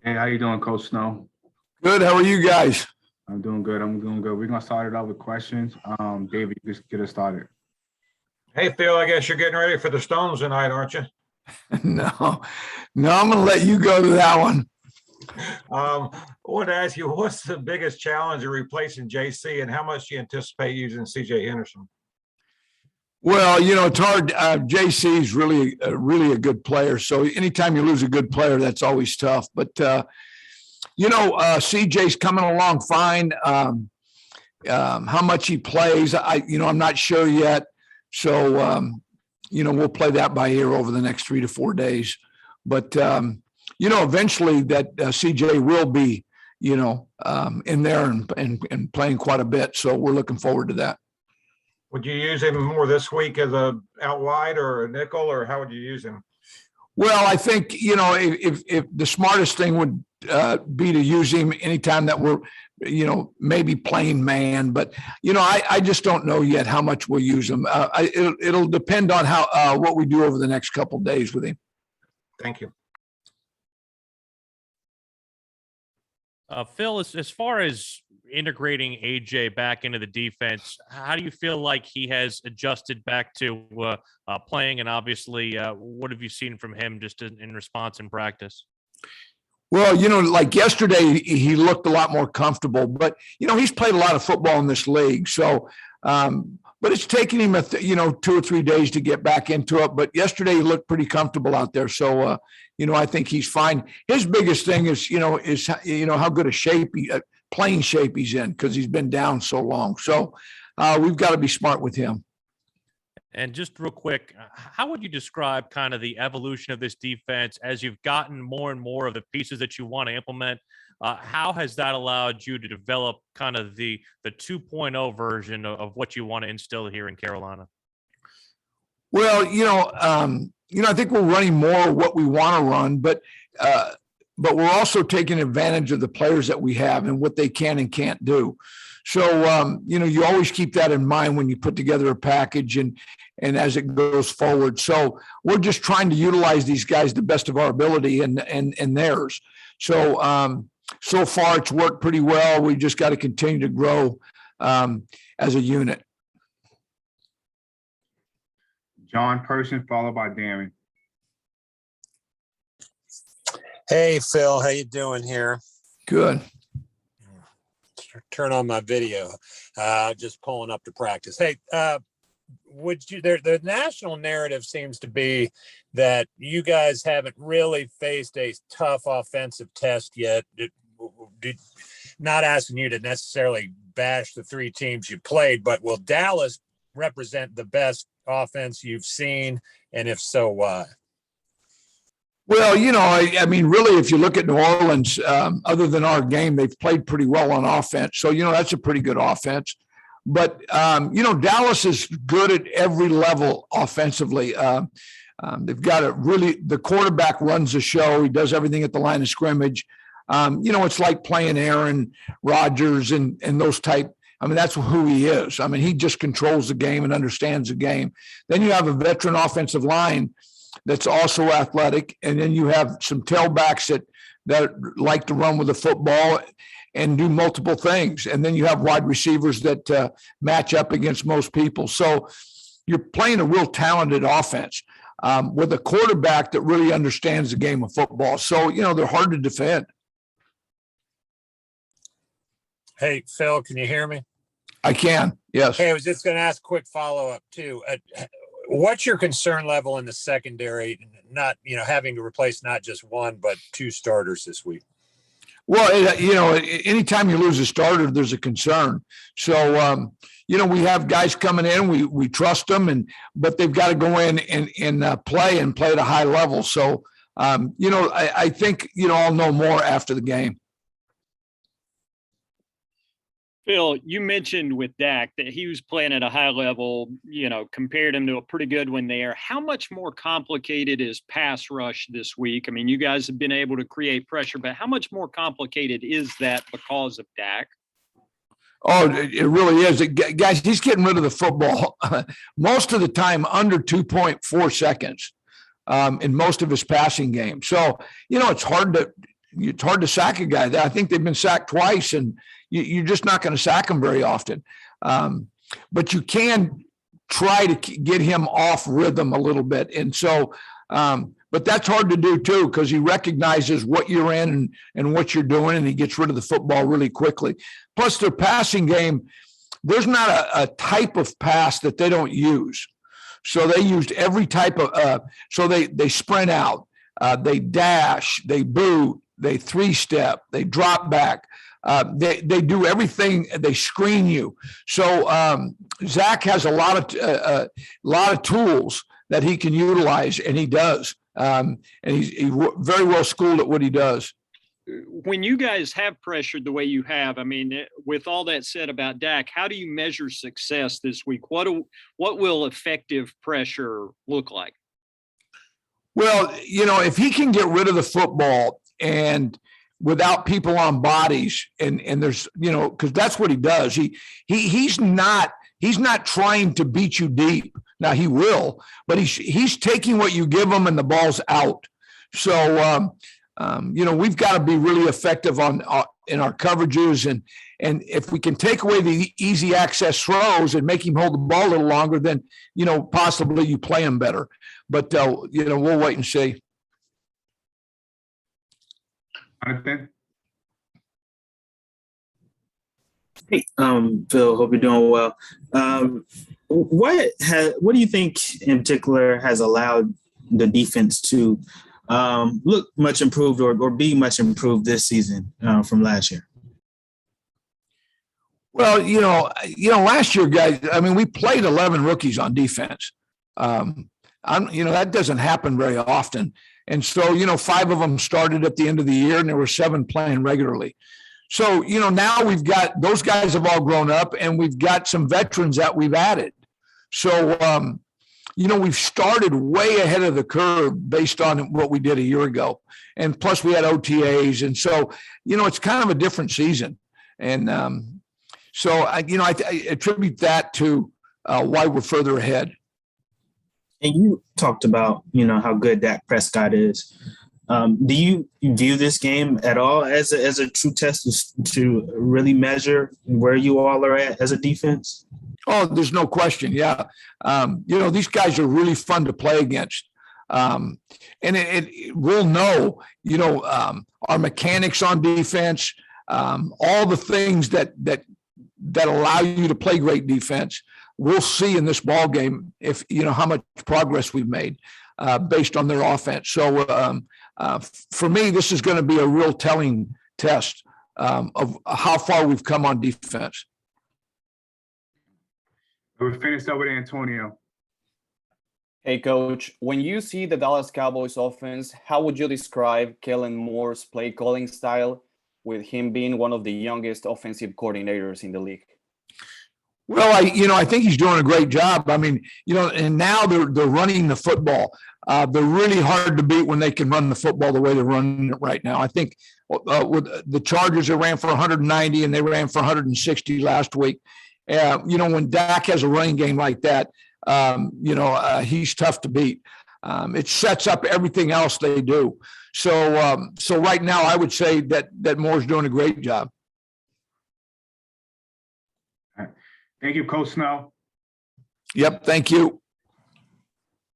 Hey, how you doing, Coach Snow? Good. How are you guys? I'm doing good. We're gonna start it off with questions. David, you just get us started. Hey, Phil, I guess you're getting ready for the Stones tonight, aren't you? No, I'm going to let you go to that one. I wanted to ask you, what's the biggest challenge of replacing JC, and how much do you anticipate using CJ Henderson? Well, it's hard. JC is really a good player. So anytime you lose a good player, that's always tough. But, CJ's coming along fine. How much he plays, I'm not sure yet. So, we'll play that by ear over the next 3 to 4 days. But, eventually that CJ will be, in there and playing quite a bit. So we're looking forward to that. Would you use him more this week as a out wide or a nickel, or how would you use him? Well, I think, if the smartest thing would be to use him anytime that we're, maybe playing man. But, I just don't know yet how much we'll use him. It'll depend on how what we do over the next couple of days with him. Thank you. Phil, as far as integrating AJ back into the defense, how do you feel like he has adjusted back to playing? And obviously, what have you seen from him just in response in practice? Well, like yesterday, he looked a lot more comfortable, but, he's played a lot of football in this league. So, but it's taken him, 2 or 3 days to get back into it. But yesterday he looked pretty comfortable out there. So, I think he's fine. His biggest thing is how good a shape, playing shape he's in, because he's been down so long. So we've got to be smart with him. And just real quick, how would you describe kind of the evolution of this defense as you've gotten more and more of the pieces that you want to implement? How has that allowed you to develop kind of the 2.0 version of what you want to instill here in Carolina? Well, I think we're running more of what we want to run, but we're also taking advantage of the players that we have and what they can and can't do. So, you always keep that in mind when you put together a package and as it goes forward. So we're just trying to utilize these guys the best of our ability and theirs. So, so far it's worked pretty well. We just got to continue to grow as a unit. John Person, followed by Darren. Hey, Phil, how you doing here? Good. Turn on my video. Just pulling up to practice. Hey, the national narrative seems to be that you guys haven't really faced a tough offensive test yet. Not asking you to necessarily bash the 3 teams you played, but will Dallas represent the best offense you've seen? And if so, why? Well, I mean, really, if you look at New Orleans, other than our game, they've played pretty well on offense. So, that's a pretty good offense. But, Dallas is good at every level offensively. They've got the quarterback runs the show. He does everything at the line of scrimmage. It's like playing Aaron Rodgers and those type. I mean, that's who he is. I mean, he just controls the game and understands the game. Then you have a veteran offensive line that's also athletic. And then you have some tailbacks that like to run with the football and do multiple things. And then you have wide receivers that match up against most people. So you're playing a real talented offense with a quarterback that really understands the game of football. So, they're hard to defend. Hey, Phil, can you hear me? I can, yes. Hey, I was just going to ask a quick follow-up, too. What's your concern level in the secondary, not, having to replace not just one, but 2 starters this week? Well, anytime you lose a starter, there's a concern. So, we have guys coming in, we trust them, but they've got to go in and play at a high level. So, I think, I'll know more after the game. Phil, you mentioned with Dak that he was playing at a high level, compared him to a pretty good one there. How much more complicated is pass rush this week? I mean, you guys have been able to create pressure, but how much more complicated is that because of Dak? Oh, it really is. Guys, he's getting rid of the football most of the time under 2.4 seconds. in most of his passing game. So, it's hard to sack a guy. I think they've been sacked twice, and you're just not going to sack him very often. But you can try to get him off rhythm a little bit. And so, but that's hard to do too, because he recognizes what you're in and what you're doing, and he gets rid of the football really quickly. Plus, their passing game, there's not a type of pass that they don't use. So they used every type of, so they sprint out, they dash, they boot, they 3-step, they drop back. They do everything. They screen you. So Zach has a lot of tools that he can utilize, and he does. And he's very well schooled at what he does. When you guys have pressured the way you have, I mean, with all that said about Dak, how do you measure success this week? What will effective pressure look like? Well, if he can get rid of the football and without people on bodies, and there's, because that's what he does. He's not trying to beat you deep. Now he will, but he's taking what you give him and the ball's out. So, we've got to be really effective in our coverages, and if we can take away the easy access throws and make him hold the ball a little longer, then possibly you play him better. But we'll wait and see. Jonathan? Hey, Phil, hope you're doing well. What do you think in particular has allowed the defense to look much improved or be much improved this season from last year? Well, last year, guys, I mean, we played 11 rookies on defense. That doesn't happen very often. And so, 5 of them started at the end of the year, and there were 7 playing regularly. So, now we've got, those guys have all grown up, and we've got some veterans that we've added. So, we've started way ahead of the curve based on what we did a year ago. And plus we had OTAs. And so, it's kind of a different season. And so I attribute that to why we're further ahead. And you talked about, how good Dak Prescott is. Do you view this game at all as a true test to really measure where you all are at as a defense? Oh, there's no question. Yeah. These guys are really fun to play against. And we'll know, our mechanics on defense, all the things that allow you to play great defense. We'll see in this ball game if, how much progress we've made based on their offense. So for me, this is going to be a real telling test of how far we've come on defense. We're finished up with Antonio. Hey, Coach, when you see the Dallas Cowboys offense, how would you describe Kellen Moore's play calling style, with him being one of the youngest offensive coordinators in the league? Well, I think he's doing a great job. I mean, and now they're running the football. They're really hard to beat when they can run the football the way they're running it right now. I think with the Chargers, they ran for 190 and they ran for 160 last week. When Dak has a running game like that, he's tough to beat. It sets up everything else they do. So right now, I would say that Moore's doing a great job. Thank you, Coach Snell. Yep. Thank you.